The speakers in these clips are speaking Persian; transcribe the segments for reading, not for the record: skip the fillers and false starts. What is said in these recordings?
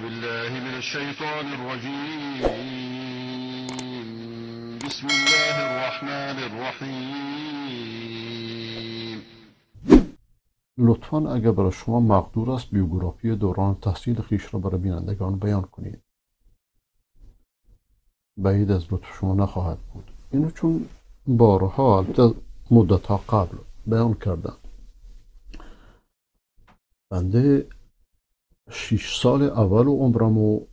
بالله من الشيطان الرجيم. بسم الله الرحمن الرحیم. لطفاً اگر برای شما مقدور است بیوگرافی دوران تحصیل خویش را برای بینندگان بیان کنید. بعید از لطف شما نخواهد بود. اینو چون بارها البته مدتها قبل بیان کردم. بنده 6 سال اول عمرمو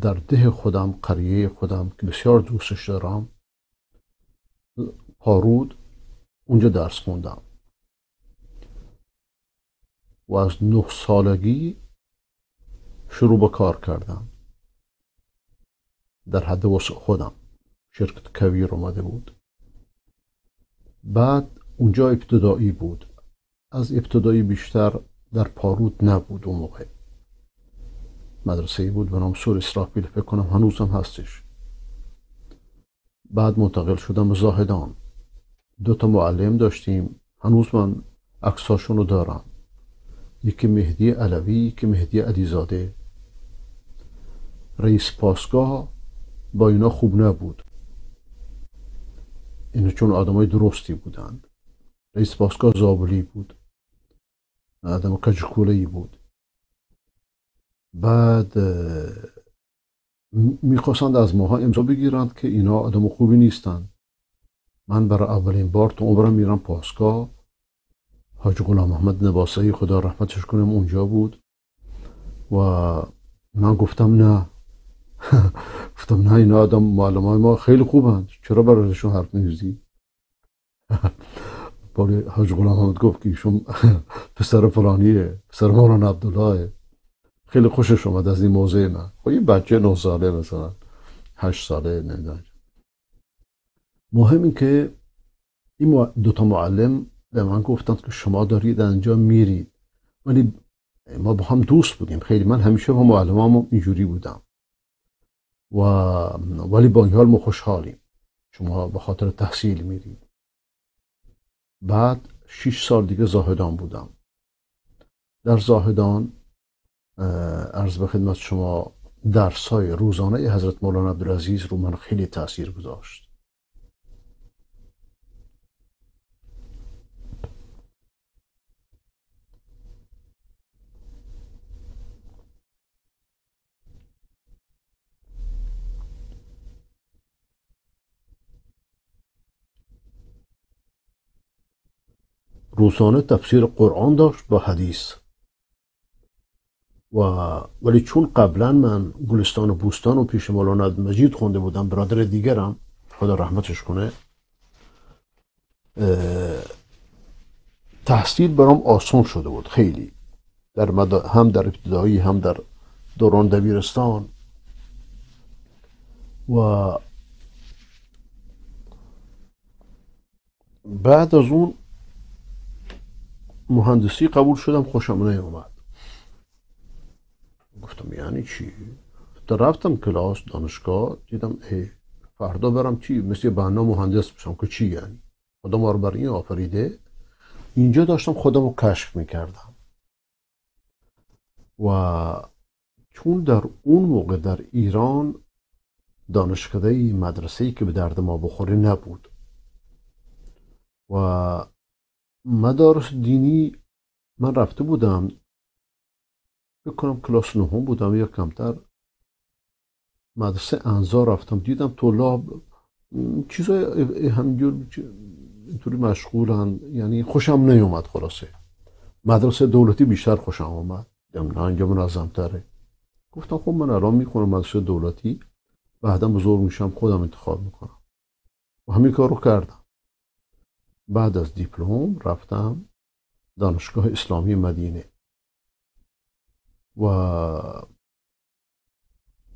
در ده خودم، قریه خودم که بسیار دوستش دارم، پارود، اونجا درس خوندم و از 9 سالگی شروع به کار کردم در حد وسع خودم. شرکت کویر اومده بود. بعد اونجا ابتدایی بود. از ابتدایی بیشتر در پارود نبود. اون موقع مدرسه‌ای بود به نام سور اسرافیل، فکر کنم هنوزم هستش. بعد منتقل شدم به زاهدان. 2 تا معلم داشتیم، هنوز من عکساشون رو دارم. یکی مهدی علوی، یکی مهدی علیزاده. رئیس پاسگاه با اینا خوب نبود. اینا چون آدمای درستی بودند. رئیس پاسگاه زابلی بود، آدم کجکوله‌ای بود. بعد میخواستند از ماها امضا بگیرند که اینا آدم خوبی نیستند. من برای اولین بار تو عمرم میرم پاسگاه. حاج غلام احمد نباسایی خدا رحمتش کنه اونجا بود و من گفتم نه. گفتم نه، اینا آدم معلمای ما خیلی خوبند، چرا برایشون حرف می‌ریزی؟ ولی حاج غلام احمد گفت که ایشون پسر فلانیه، پسر مولانا عبدالله، خیلی خوشش اومد از این موضوع من. خب این بچه 9 ساله مثلا 8 ساله نه. مهم این که این 2 تا معلم به من گفتند که شما دارید اینجا میرید. ولی ما با هم دوست بودیم خیلی. من همیشه با معلمام اینجوری بودم ولی با این حال ما خوشحالیم شما به خاطر تحصیل میرید. بعد 6 سال دیگه زاهدان بودم. در زاهدان عرض به خدمت شما درس‌های روزانه حضرت مولانا عبدالعزیز رو من خیلی تأثیر گذاشت. روزانه تفسیر قرآن داشت با حدیث ولی چون قبلا من گلستان و بوستان و پیش مولانا عبدالمجید خونده بودم، برادر دیگرم خدا رحمتش کنه، تحصیل برام آسان شده بود خیلی. هم در ابتدایی هم در دوران دبیرستان. و بعد از اون مهندسی قبول شدم، خوشم نیومد. گفتم یعنی چی؟ رفتم کلاس دانشگاه، دیدم فردا برم چی؟ مثل بنا مهندس بشم که چی یعنی؟ خدا ما رو بر این آفریده. اینجا داشتم خودم رو کشف میکردم و چون در اون موقع در ایران دانشکده مدرسه‌ای که به درد ما بخوره نبود و مدارس دینی من رفته بودم، فکر کنم کلاس 9 بودم یا کمتر. مدرسه انزا رفتم، دیدم طلاب چیزای همینجور اینطوری مشغولن، یعنی خوشم نیومد. خلاصه مدرسه دولتی بیشتر خوشم آمد. دیدم نه اینجا منظم‌تره. گفتم خب من الان میخونم مدرسه دولتی، بعدا بزرگ میشم خودم انتخاب میکنم و همین کار رو کردم. بعد از دیپلم رفتم دانشگاه اسلامی مدینه و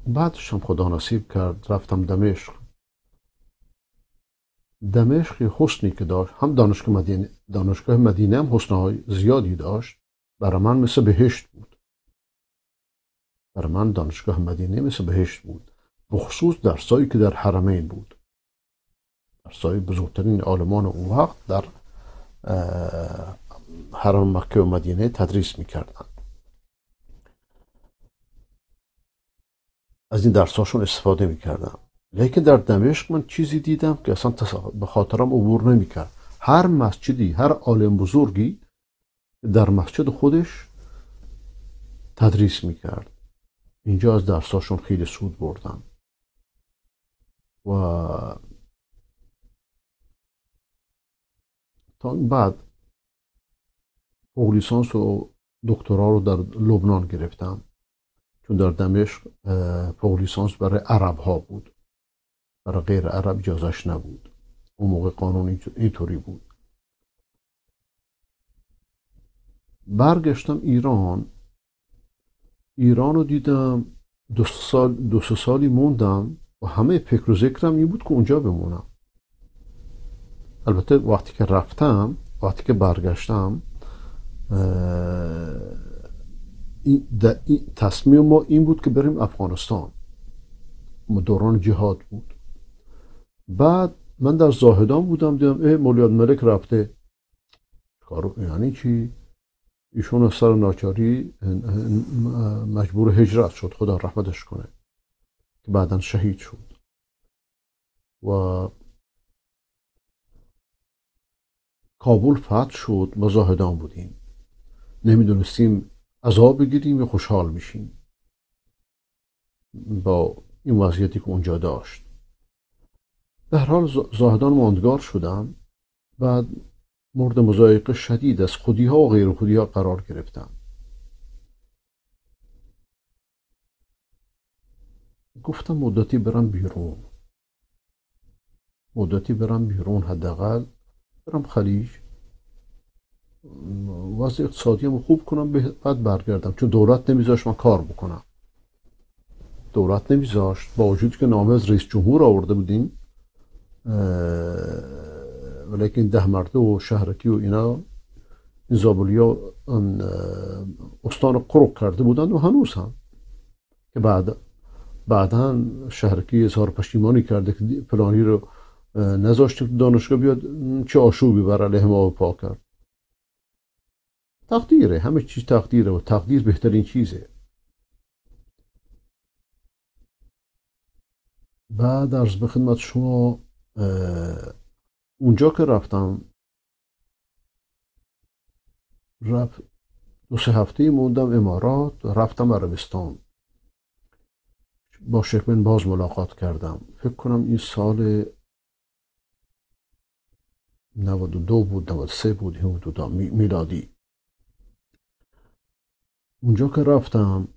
بعدش هم خدا نصیب کرد رفتم دمشق. دمشق حسنی که داشت، هم دانشگاه مدینه هم حسنهای زیادی داشت. برای من مثل بهشت بود. برای من دانشگاه مدینه مثل بهشت بود، بخصوص درسایی که در حرمین بود. درسای بزرگترین عالمان اون وقت در حرم مکه و مدینه تدریس میکردن. از این درساشون استفاده میکردم. لیکن در دمشق من چیزی دیدم که اصلا به خاطرم عبور نمیکرد. هر مسجدی، هر عالم بزرگی در مسجد خودش تدریس میکرد. اینجا از درساشون خیلی سود بردم و تا این بعد فوق لیسانس و دکترا رو در لبنان گرفتم، چون در دمشق فوق لیسانس برای عرب ها بود، برای غیر عرب اجازهش نبود. اون موقع قانون اینطوری بود. برگشتم ایران رو دیدم. دو سه سالی موندم و همه فکر و ذکرم این بود که اونجا بمونم. البته وقتی که برگشتم تصمیم ما این بود که بریم افغانستان. دوران جهاد بود. بعد من در زاهدان بودم، دیدم مولیاد ملک رفته. یعنی چی؟ ایشون از سر ناچاری مجبور هجرت شد، خدا رحمتش کنه، که بعداً شهید شد. و کابل فتح شد، ما زاهدان بودیم، نمیدونستیم عذاب بگیریم یا خوشحال میشیم با این وضعیتی که اونجا داشت. به هر حال زاهدان ماندگار شدم. بعد مورد مضایقه شدید از خودی ها و غیر خودی ها قرار گرفتم. گفتم مدتی برم بیرون، حداقل برم خلیج، وضع اقتصادیم خوب کنم، بعد برگردم. چون دولت نمیذاشت من کار بکنم. با وجود که نامه از رئیس جمهور آورده بودیم، ولیکن 10 مرده و شهرکی و اینا، این زابلیا استان قرق کرده بودند و هنوز هم، که بعداً شهرکی اظهار پشیمانی کرده که فلانی رو نذاشته دانشگاه بیاد، چه آشوبی بر علیه ما پا کرد. تقدیره، همه چیز تقدیره و تقدیر بهترین چیزه. بعد عرض به خدمت شما، اونجا که رفتم 2-3 هفته موندم امارات، رفتم عربستان، با شیخ بن باز ملاقات کردم. فکر کنم این سال 92 بود، 93 بود، این حدود میلادی. اونجا که رفتم،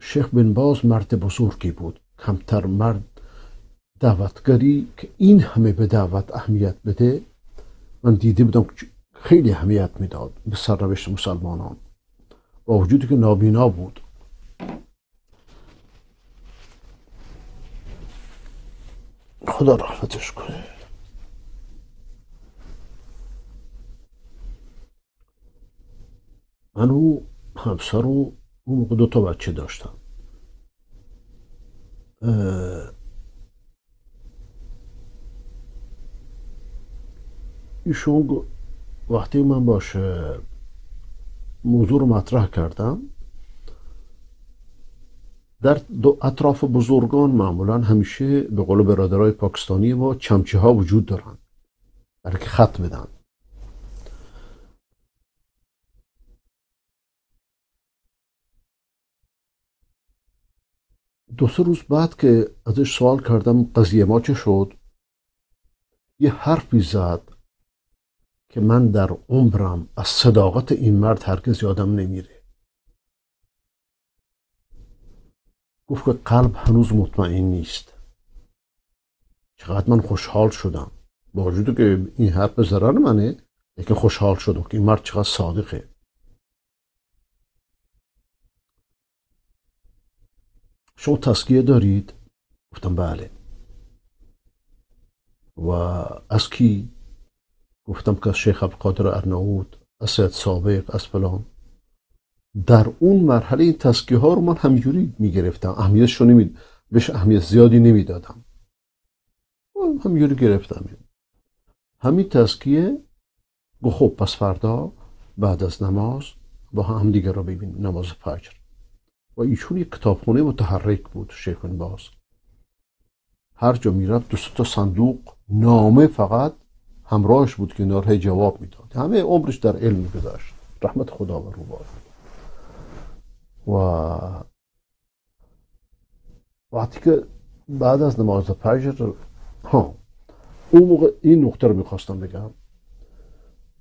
شیخ بن باز مرد بزرگی بود، کمتر مرد دعوتگری که این همه به دعوت اهمیت بده من دیده بودم که خیلی اهمیت میداد به سرنوشت مسلمانان، با وجودی که نابینا بود. خدا رحمتش کنه. من و همسر و اون موقع 2 بچه داشتم. ایشون وقتی من باشه موضوع رو مطرح کردم، در اطراف بزرگان معمولا همیشه به قول برادرای پاکستانی ما چمچه ها وجود دارن برای که خط بدن. 2-3 روز بعد که ازش سوال کردم قضیه ما چه شد، یه حرفی زد که من در عمرم از صداقت این مرد هرگز یادم نمیره. گفت که قلب هنوز مطمئن نیست. چقدر من خوشحال شدم، با وجود که این حرف به ضرر منه، لیکن خوشحال شدم که این مرد چقدر صادقه. شما تزکیه دارید؟ گفتم بله. و از کی؟ گفتم که از شیخ عبدالقادر ارناؤوط، از سید سابق، از فلان. در اون مرحله این تزکیه ها رو من همینجوری میگرفتم، بهش اهمیت زیادی نمیدادم، همینجوری گرفتم. همین تزکیه گفت خب پس فردا بعد از نماز با هم دیگه رو ببینیم، نماز فجر. و ایشون یک کتابخونه متحرک بود. شیخ بن باز هر جا میرفت 2 صندوق نامه فقط همراهش بود که اینا جواب میداد. همه عمرش در علم گذشت، رحمت خدا بر او باد. و وقتی که بعد از نماز فجر اون موقع این نکته رو میخواستم بگم،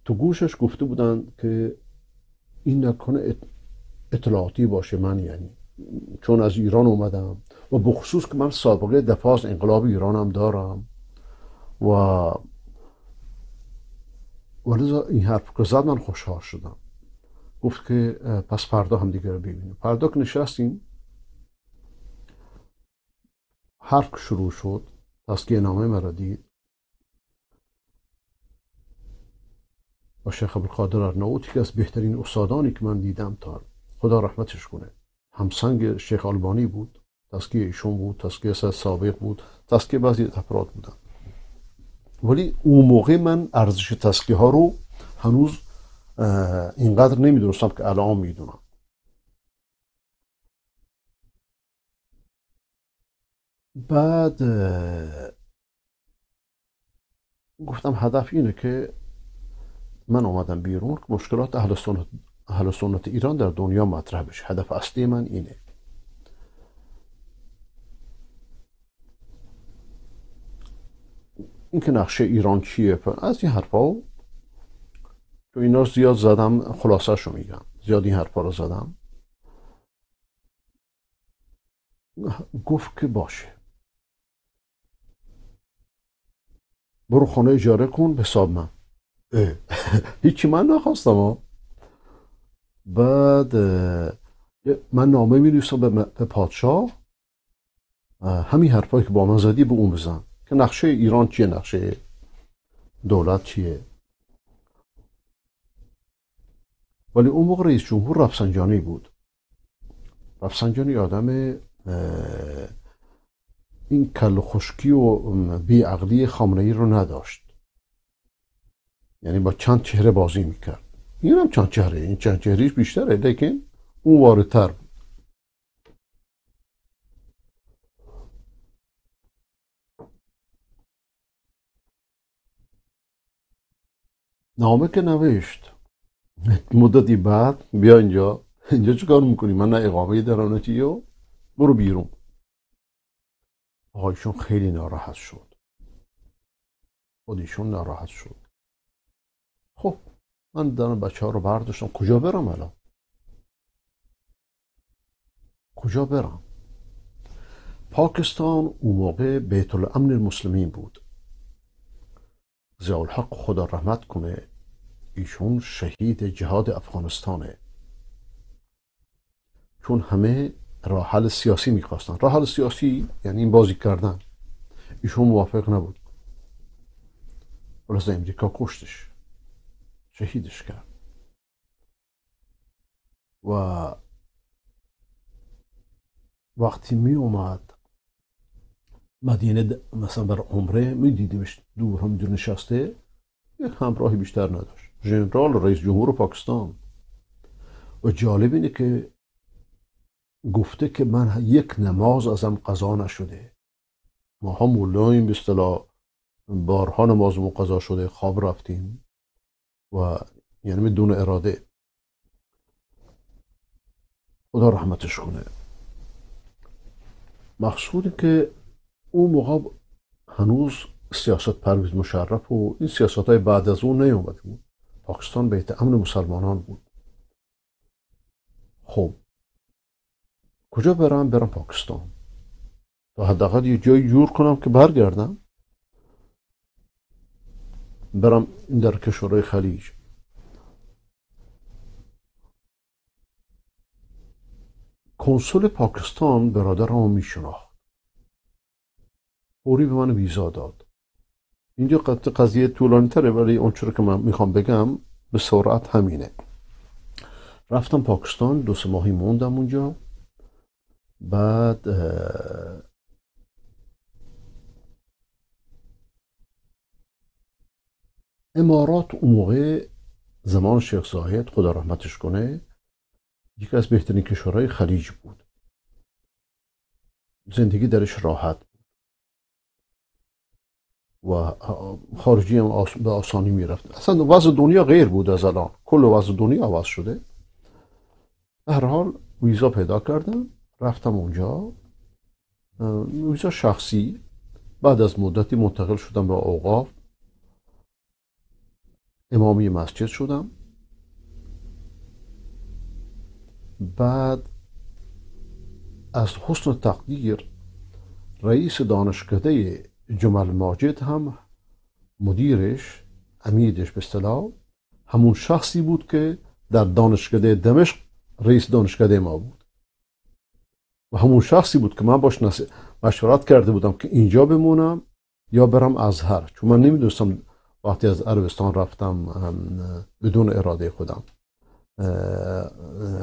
تو گوشش گفته بودن که این نکنه اطلاعاتی باشه، من یعنی چون از ایران اومدم و بخصوص که من سابقه دفاع از انقلاب ایرانم دارم و ولذا این حرف که زد من خوشحال شدم. گفت که پس فردا هم دیگه رو ببینیم. فردا که نشستیم حرف شروع شد، تزکیه نامه مرا دید و شیخ عبدالقادر ارناؤوط که از بهترین استادانی که من دیدم تا خدا رحمتش کنه، همسنگ شیخ آلبانی بود، تزکیه ایشون بود، تزکیه سید سابق بود، تزکیه بعضی افراد بودن. ولی اون موقع من ارزش تزکیه ها رو هنوز اینقدر نمیدونستم که الان میدونم. بعد گفتم هدف اینه که من اومدم بیرون که مشکلات اهل سنت ایران در دنیا مطرح بشه. هدف اصلی من اینه. این که نقشه ایران چیه از این حرفا، تو اینا زیاد زدم، خلاصه شو میگم، زیاد این حرفا رو زدم. گفت که باشه، برو خانه اجاره کن به حساب من. هیچی من نخواستم. بعد من نامه می نویسم به پادشاه، همین حرفایی که با من زدی به اون بزن که نقشه ایران چیه، نقشه دولت چیه. ولی اون موقع رئیس جمهور رفسنجانی بود. رفسنجانی آدم این کل خشکی و بیعقلی خامنه‌ای رو نداشت، یعنی با چند چهره بازی میکرد. این هم چند چهره، این چند چهریش بیشتره لیکن اون واردتر بود. نامه که نوشت، مدتی بعد بیا اینجا چه کار میکنی؟ من نه اقامه دارم نه چیو، برو بیرون. آقایشون خیلی ناراحت شد، خودشون ناراحت شد. خب من دارم بچه ها رو برداشتم، کجا برم الان؟ کجا برم؟ پاکستان اون موقع بیت الامن المسلمین بود. ضیاءالحق خدا رحمت کنه، ایشون شهید جهاد افغانستانه. چون همه راه حل سیاسی میخواستن، راه حل سیاسی یعنی این بازی کردن، ایشون موافق نبود. ولذا امریکا کشتش، شهیدش کرد. و وقتی می اومد مدینه مثلا بر عمره، می دیدیمش دور همینجور نشسته، یک همراهی بیشتر نداشت، ژنرال رئیس جمهور پاکستان. و جالب اینه که گفته که من یک نماز ازم قضا نشده. ما ها مولاییم، به اصطلاح بارها نمازمون قضا شده، خواب رفتیم و یعنی بدون اراده. خدا رحمتش کنه. مقصود که اون موقع هنوز سیاست پرویز مشرف و این سیاست های بعد از اون نیومده بود. پاکستان بیت امن مسلمانان بود. خب کجا برم پاکستان تا حداقل یه جایی جور کنم که برگردم، برم این در کشورهای خلیج. کنسول پاکستان برادرمو میشناخت، فوری به من ویزا داد. اینجا قضیه طولانی تره ولی اونچه که من میخوام بگم به سرعت همینه. رفتم پاکستان، 2-3 ماهی موندم اونجا. بعد امارات اون موقع زمان شیخ زاید خدا رحمتش کنه یکی از بهترین کشورهای خلیج بود. زندگی درش راحت و خارجی هم به آسانی میرفت. اصلا وضع دنیا غیر بود از الان، کل وضع دنیا عوض شده. به هر حال ویزا پیدا کردم، رفتم اونجا. ویزا شخصی. بعد از مدتی منتقل شدم به اوقاف، امامی مسجد شدم. بعد از حسن تقدیر رئیس دانشکده جمل ماجد هم مدیرش، امیدش به اصطلاح، همون شخصی بود که در دانشکده دمشق رئیس دانشکده ما بود و همون شخصی بود که من باش مشورت کرده بودم که اینجا بمونم یا برم ازهر، چون من نمیدونستم وقتی از عربستان رفتم بدون اراده خودم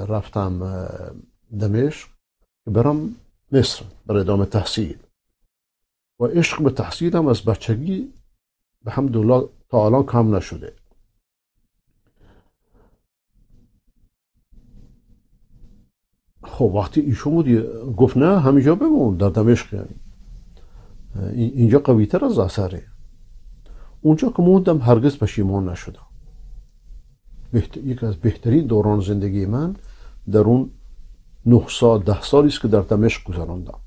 رفتم دمشق که برم مصر برای ادامه تحصیل. و عشق به تحصیلم از بچگی به حمدالله تا الان کم نشده. خب وقتی ایشون بود گفت نه همینجا بمون در دمشق، یعنی اینجا قوی تر از اثره. اونجا که موندم هرگز پشیمان نشدم. یکی از بهترین دوران زندگی من در اون 9 سال 10 سالی است که در دمشق گذراندم.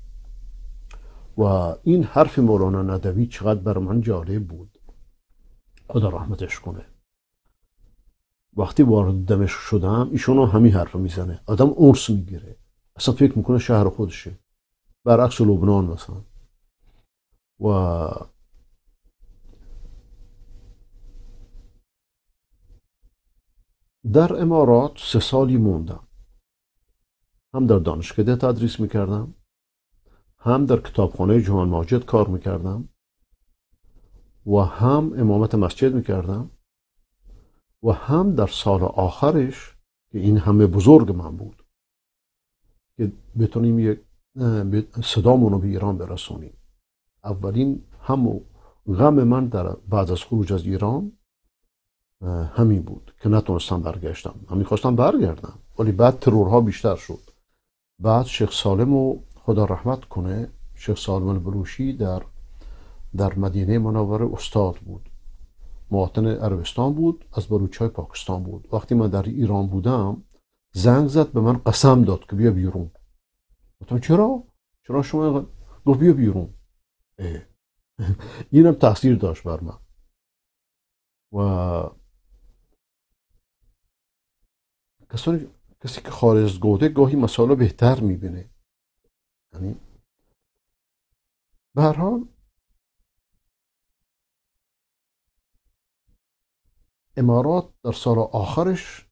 و این حرف مولانا ندوی چقدر بر من جالب بود، خدا رحمتش کنه. وقتی وارد دمشق شدم ایشون همین حرف میزنه، آدم اونس میگیره، اصلا فکر میکنه شهر خودشه، برعکس لبنان مثلا. و در امارات 3 سالی موندم، هم در دانشکده تدریس میکردم، هم در کتابخانه جمل ماجد کار میکردم و هم امامت مسجد میکردم و هم در سال آخرش که این همه بزرگ من بود که بتونیم یک صدامونو به ایران برسونیم. اولین هم و غم من در بعد از خروج از ایران همین بود که نتونستم برگشتم. همین خواستم برگردم ولی بعد ترورها بیشتر شد. بعد شیخ سالمو خدا رحمت کنه، شیخ سالم البلوشی در مدینه منوره استاد بود، مواطن عربستان بود، از بلوچای پاکستان بود. وقتی من در ایران بودم زنگ زد به من، قسم داد که بیا بیرون. گفتم چرا شما؟ گفت بیا بیرون. اینم تاثیر داشت بر من. و کسی که خارج از گوده گاهی مسائل بهتر میبینه. یعنی به هر حال امارات در سال آخرش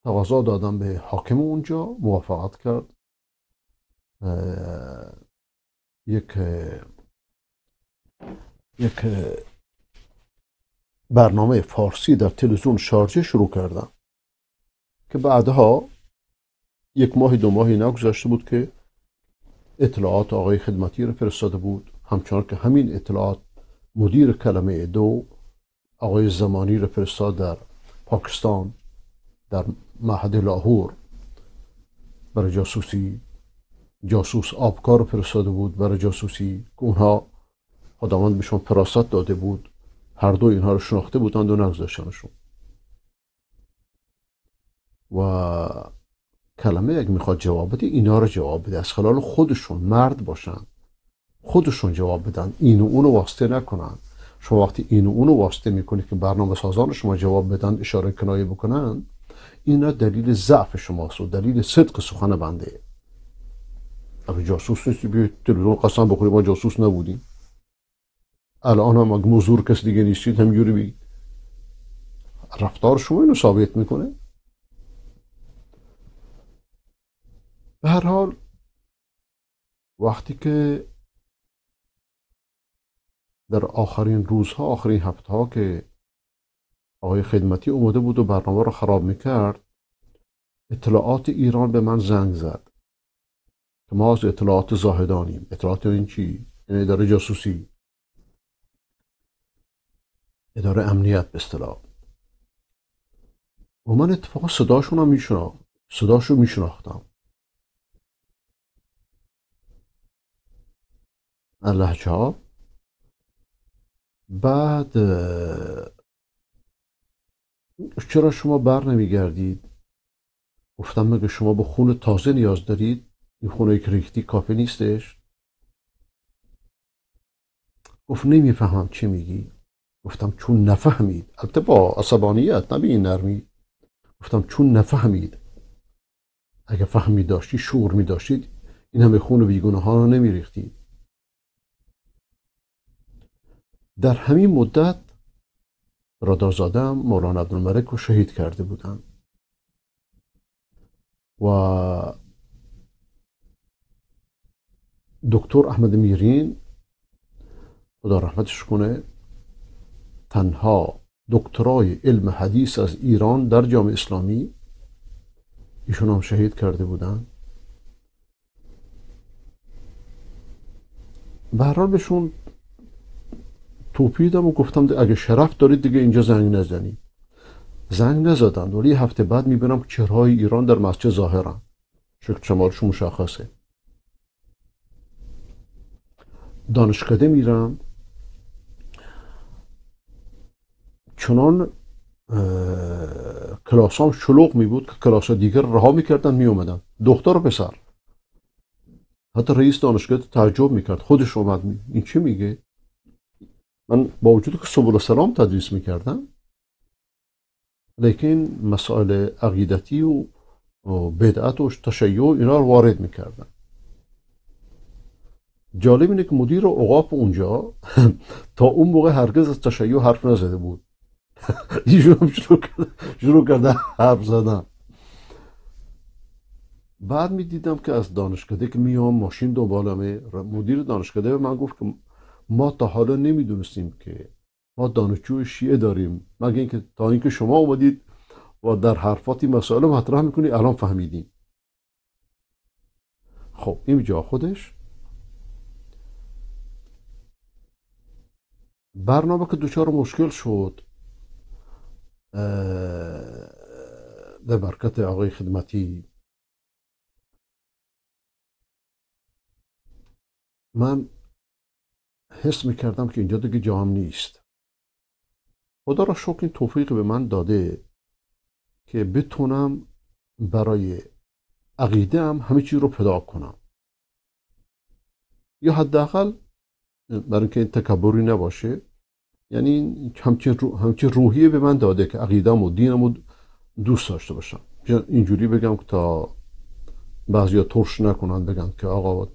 تقاضا دادم به حاکم اونجا، موافقت کرد. یک برنامه فارسی در تلویزیون شارجه شروع کردم که بعدها 1 ماه 2 ماهی نگذشته بود که اطلاعات آقای خدمتی رو فرستاده بود، همچنان که همین اطلاعات مدیر کلمه 2 آقای زمانی رو فرستاد در پاکستان، در معهد لاهور برای جاسوسی. جاسوس آبکار رو فرستاده بود برای جاسوسی که اونها خداوند بهشون فراست داده بود، هر دو اینها رو شناخته بودند و نگذاشتنشون. و کلمه اگه میخواد جواب بده اینا رو جواب بده، از خلال خودشون مرد باشن، خودشون جواب بدن، این و اونو واسطه نکنن. شما وقتی این و اونو واسطه میکنید که برنامه سازان شما جواب بدن، اشاره کنایه بکنن، اینا دلیل ضعف شماست و دلیل صدق سخن بنده. اگه جاسوس نیستی بیاید تلویزیون قسم بخورید ما جاسوس نبودیم. الان هم اگه مزدور کسی دیگه نیستید همینجوری بگید. رفتار شما اینو ثابت میکنه. به هر حال وقتی که در آخرین روزها، آخرین هفته ها که آقای خدمتی اومده بود و برنامه رو خراب میکرد، اطلاعات ایران به من زنگ زد که ما از اطلاعات زاهدانیم. اطلاعات این چی؟ این اداره جاسوسی، اداره امنیت به اصطلاح. و من اتفاقا صداشون هم صداشو میشناختم. لهجه ها. بعد چرا شما بر نمیگردید؟ گفتم مگه شما به خون تازه نیاز دارید؟ این خونه که ریختی کافی نیستش؟ گفت نمیفهمم چی میگی. گفتم چون نفهمید، البته با عصبانیت نه به این نرمی. گفتم چون نفهمید، اگه فهمی داشتی، شعور می داشتید، این همه خون بیگناه ها رو نمی ریختید. در همین مدت برادرزادم مولانا عبدالملک رو شهید کرده بودن و دکتر احمد میرین خدا رحمتش کنه تنها دکترای علم حدیث از ایران در جامعه اسلامی، ایشون هم شهید کرده بودن. به هر حال بهشون توپیدم و گفتم اگه شرف دارید دیگه اینجا زنگ نزنید. زنگ نزدند، ولی هفته بعد میبینم چهرهای ایران در مسجد ظاهرن، شکل شمارش مشخصه. دانشکده میرم، چنان کلاسام شلوغ می بود که کلاس دیگر رها میکردن میومدن، دختر و پسر. حتی رئیس دانشکده تعجب میکرد، خودش اومد این چی میگه؟ من با وجود که سبل السلام تدریس میکردم، لیکن مسائل عقیدتی و بدعت و تشیع اینا رو وارد میکردن. جالب اینه که مدیر اوقاف اونجا تا اون موقع هرگز از تشیع حرف نزده بود. ایشون هم شروع کرده حرف زدن. بعد می دیدم که از دانشکده که میام ماشین دنبالمه، مدیر دانشکده به من گفت که ما تا حالا نمیدونستیم که ما دانشجو شیعه داریم، مگه اینکه تا اینکه شما اومدید و در حرفاتی مسائل مطرح میکنی الان فهمیدیم. خب این جا خودش برنامه که دچار مشکل شد، به برکت آقای خدمتی من حس میکردم که اینجا دیگه جام نیست. خدا را شکر این توفیق به من داده که بتونم برای عقیده هم همه چیز رو فدا کنم، یا حداقل برای اینکه این تکبری نباشه، یعنی همچین روحیه به من داده که عقیدم و دینم رو دوست داشته باشم. اینجوری بگم که تا بعضیا ترش نکنن بگن که آقا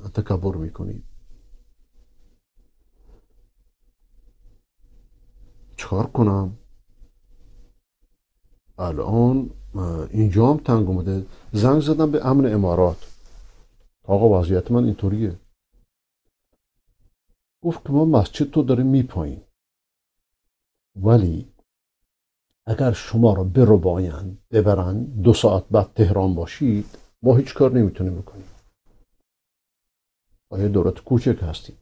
تکبر میکنید. چکار کنم؟ الان اینجا هم تنگ اومده. زنگ زدم به امن امارات، آقا وضعیت من اینطوریه. گفت که ما مسجد تو داریم میپاییم، ولی اگر شما رو بربایند ببرن 2 ساعت بعد تهران باشید، ما هیچ کار نمیتونیم بکنیم، آیا دولت کوچک هستیم.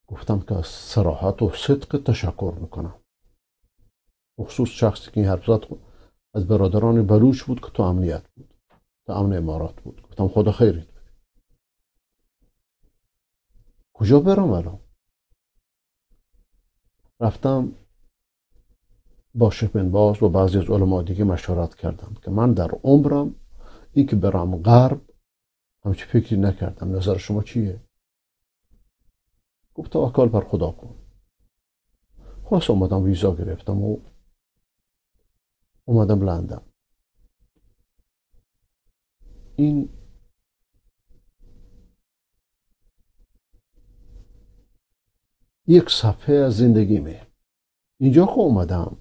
گفتم که از صراحت و صدق تشکر میکنم. بخصوص شخصی که این حرف زد از برادران بلوچ بود که تو امنیت بود، تو امن امارات بود. گفتم خدا خیرت بده. کجا برم الان؟ رفتم با شیخ بن باز و بعضی از علما دیگه مشورت کردم که من در عمرم این که برم غرب همچی فکری نکردم، نظر شما چیه؟ گفت توکل بر خدا کن. خلاص اومدم ویزا گرفتم و اومدم لندن. این یک صفحه از زندگیمه. اینجا که اومدم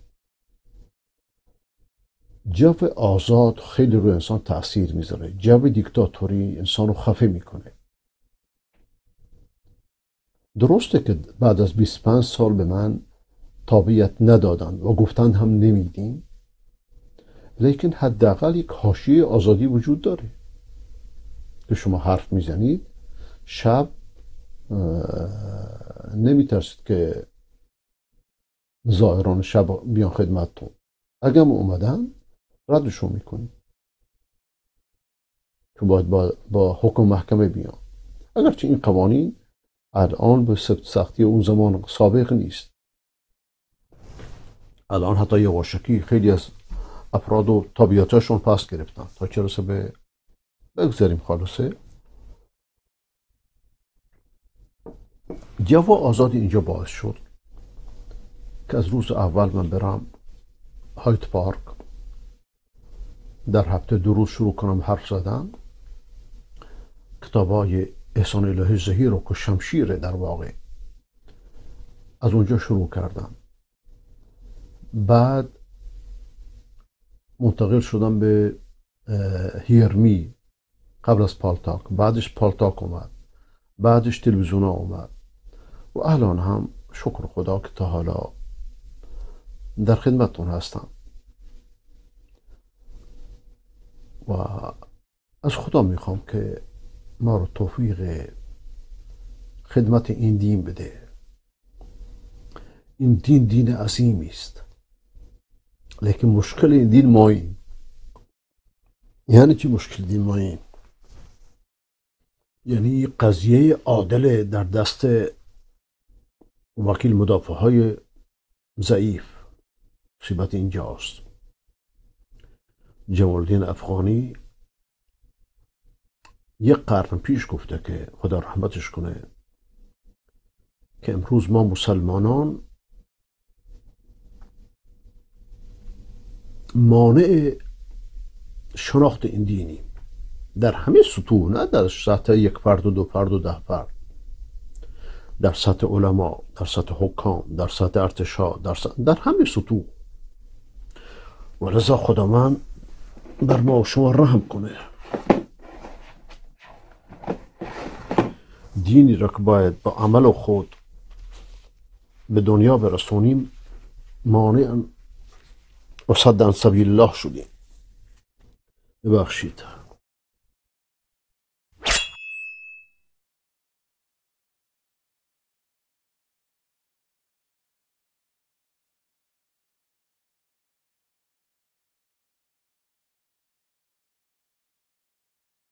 جو آزاد خیلی روی انسان تأثیر میذاره. جو دیکتاتوری انسان رو خفه میکنه. درسته که بعد از 25 سال به من تابعیت ندادن و گفتن هم نمیدیم، لیکن حداقل یک حاشیه آزادی وجود داره که شما حرف میزنید، شب نمیترسید که زائران شب بیان خدمتتون. اگر اومدن ردشون میکنید که باید با حکم محکمه بیان. اگرچه این قوانین الان به سختی اون زمان سابق نیست. الان حتی یواشکی خیلی از افراد و طبیعتاشون پس گرفتن تا چه رسه به بگذاریم خالصه. جو آزادی اینجا باعث شد که از روز اول من برم هایت پارک، در هفته 2 روز شروع کنم حرف زدن، کتابای احسان الهی زهیر رو که شمشیره در واقع از اونجا شروع کردم. بعد منتقل شدم به هیرمی قبل از پالتاک، بعدش پالتاک اومد، بعدش تلویزیون اومد و الان هم شکر خدا که تا حالا در خدمتتون هستم و از خدا میخوام که ما رو توفیق خدمت این دین بده. این دین دین عظیمی است، لیکن مشکل این دین ماییم. یعنی چی مشکل دین ماییم؟ یعنی قضیه عادل در دست وکیل مدافع های ضعیف. مصیبت اینجاست. جمال الدین افغانی یک قرن پیش گفته که خدا رحمتش کنه که امروز ما مسلمانان مانع شناخت این دینیم در همه سطوح، نه در سطح 1 فرد و 2 فرد و 10 فرد، در سطح علما، در سطح حکام، در سطح ارتشا، در همه سطوح. ولذا خداوند بر ما و شما رحم کنه. دینی را که باید با عمل خود به دنیا برسونیم مانع و صد عن سبیل الله شدیم. ببخشید.